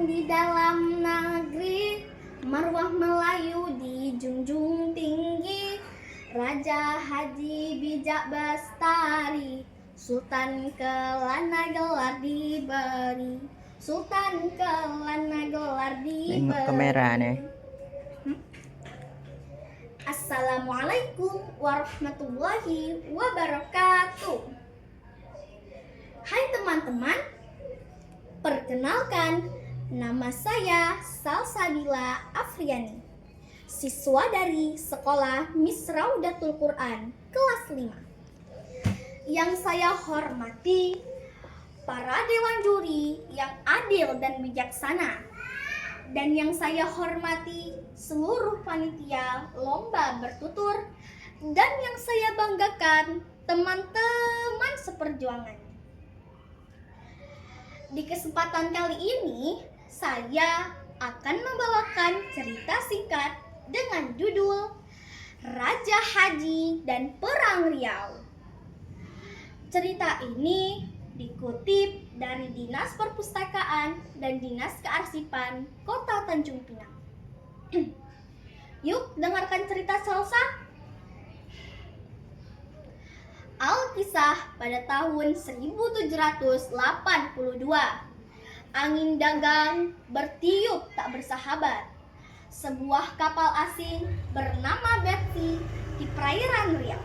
di dalam negeri, marwah Melayu dijunjung tinggi. Raja Haji bijak bestari, Sultan Kelana gelar diberi. Sultan Kelana gelar diberi. Nengok kamera nih. Assalamualaikum warahmatullahi wabarakatuh. Hai teman-teman, perkenalkan, nama saya Salsabila Afriani, siswa dari Sekolah Misraudatul Quran kelas 5. Yang saya hormati para dewan juri yang adil dan bijaksana, dan yang saya hormati seluruh panitia lomba bertutur, dan yang saya banggakan teman-teman seperjuangan. Di kesempatan kali ini, saya akan membawakan cerita singkat dengan judul Raja Haji dan Perang Riau. Cerita ini dikutip dari Dinas Perpustakaan dan Dinas Kearsipan Kota Tanjung Pinang. Yuk dengarkan cerita Salsa. Alkisah pada tahun 1782, angin dagang bertiup tak bersahabat. Sebuah kapal asing bernama Betsy di perairan Riau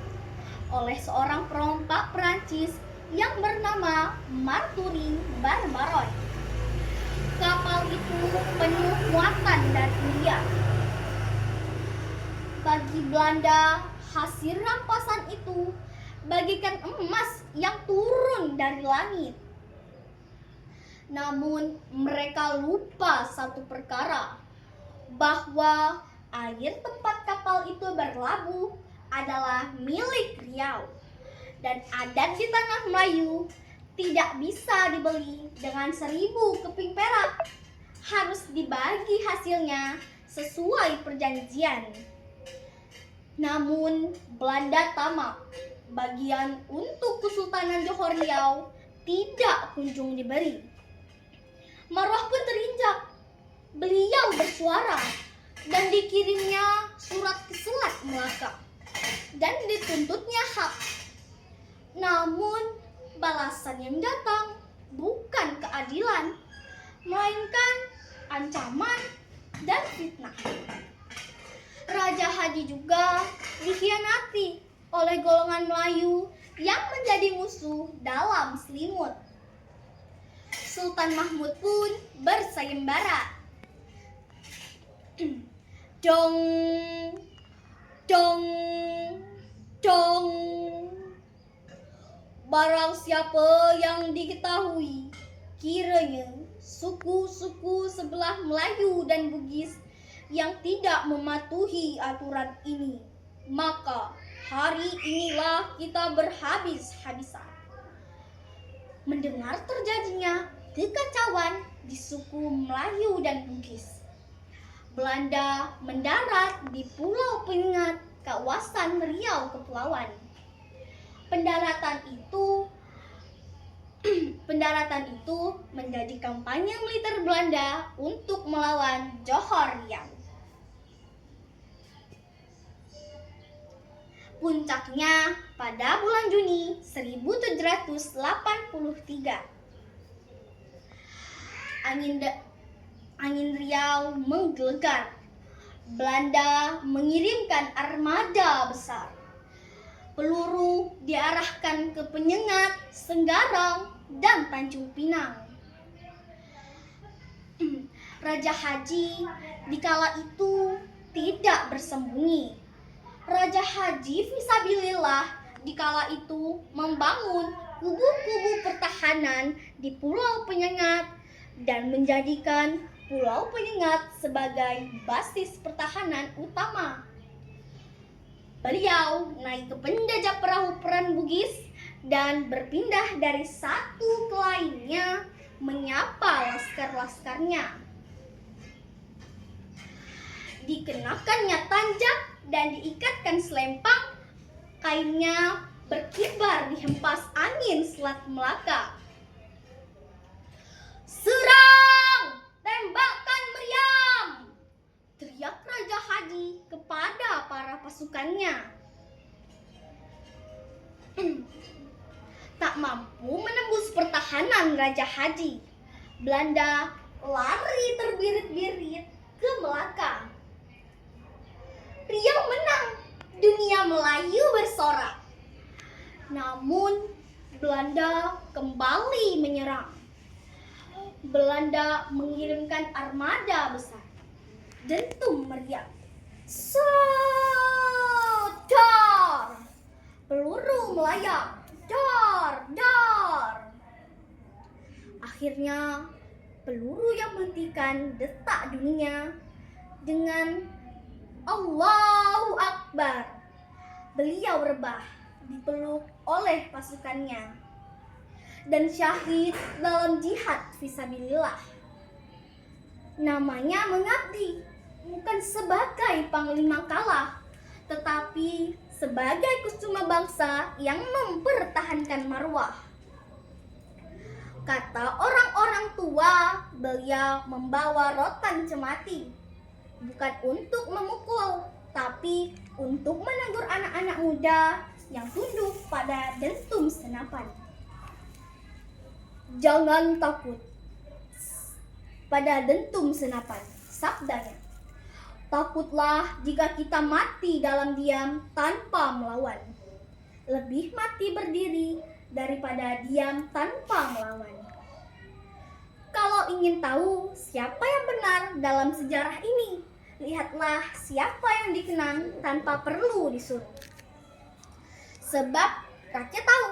oleh seorang perompak Perancis yang bernama Marturi Barbaroy. Kapal itu penuh muatan dari India. Bagi Belanda, hasil rampasan itu bagikan emas yang turun dari langit. Namun mereka lupa satu perkara, bahwa air tempat kapal itu berlabuh adalah milik Riau, dan adat di tanah Melayu tidak bisa dibeli dengan 1000 keping perak, harus dibagi hasilnya sesuai perjanjian. Namun Belanda tamak, bagian untuk Kesultanan Johor Riau tidak kunjung diberi. Marwah pun terinjak. Beliau bersuara dan dikirimnya surat ke Selat Melaka dan dituntutnya hak. Namun balasan yang datang bukan keadilan, melainkan ancaman dan fitnah. Raja Haji juga dikhianati oleh golongan Melayu yang menjadi musuh dalam selimut. Sultan Mahmud pun bersayembara. Dong, dong, dong. Barang siapa yang diketahui kiranya suku-suku sebelah Melayu dan Bugis yang tidak mematuhi aturan ini, maka hari inilah kita berhabis-habisan. Mendengar terjadinya kekacauan di suku Melayu dan Bugis, Belanda mendarat di Pulau Penyengat, kawasan Riau Kepulauan. Pendaratan itu menjadi kampanye militer Belanda untuk melawan Johor Riau. Puncaknya pada bulan Juni 1783. Angin Riau menggelegar. Belanda mengirimkan armada besar. Peluru diarahkan ke Penyengat, Senggarang, dan Tanjung Pinang. Raja Haji dikala itu tidak bersembunyi. Raja Haji fisabilillah dikala itu membangun kubu-kubu pertahanan di Pulau Penyengat dan menjadikan Pulau Penyengat sebagai basis pertahanan utama. Beliau naik ke penjajah perahu perang Bugis dan berpindah dari satu ke lainnya menyapa laskar-laskarnya. Dikenakannya tanjak dan diikatkan selempang, kainnya berkibar dihempas angin Selat Melaka. Serang! Tembak! pasukannya. Tak mampu menembus pertahanan Raja Haji, Belanda lari terbirit-birit ke Melaka. Riau menang, dunia Melayu bersorak. Namun Belanda kembali menyerang. Belanda mengirimkan armada besar. Dentum meriam. Dar! Peluru melayang. Dar! Dar! Akhirnya peluru yang menghentikan detak dunia dengan Allahu Akbar. Beliau rebah, dipeluk oleh pasukannya, dan syahid dalam jihad fisabilillah. Namanya mengabdi, bukan sebagai panglima kalah, tetapi sebagai kusuma bangsa yang mempertahankan marwah. Kata orang-orang tua, beliau membawa rotan cemati, bukan untuk memukul, tapi untuk menegur anak-anak muda yang tunduk pada dentum senapan. Jangan takut pada dentum senapan, sabdanya. Takutlah jika kita mati dalam diam tanpa melawan. Lebih mati berdiri daripada diam tanpa melawan. Kalau ingin tahu siapa yang benar dalam sejarah ini, lihatlah siapa yang dikenang tanpa perlu disuruh. Sebab rakyat tahu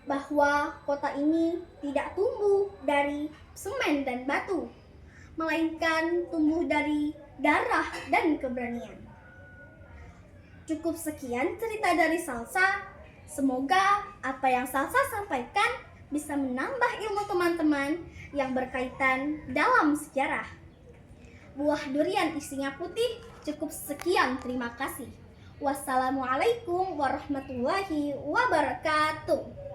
bahwa kota ini tidak tumbuh dari semen dan batu, melainkan tumbuh dari darah dan keberanian. Cukup sekian cerita dari Salsa. Semoga apa yang Salsa sampaikan bisa menambah ilmu teman-teman yang berkaitan dalam sejarah. Buah durian isinya putih. Cukup sekian, terima kasih. Wassalamualaikum warahmatullahi wabarakatuh.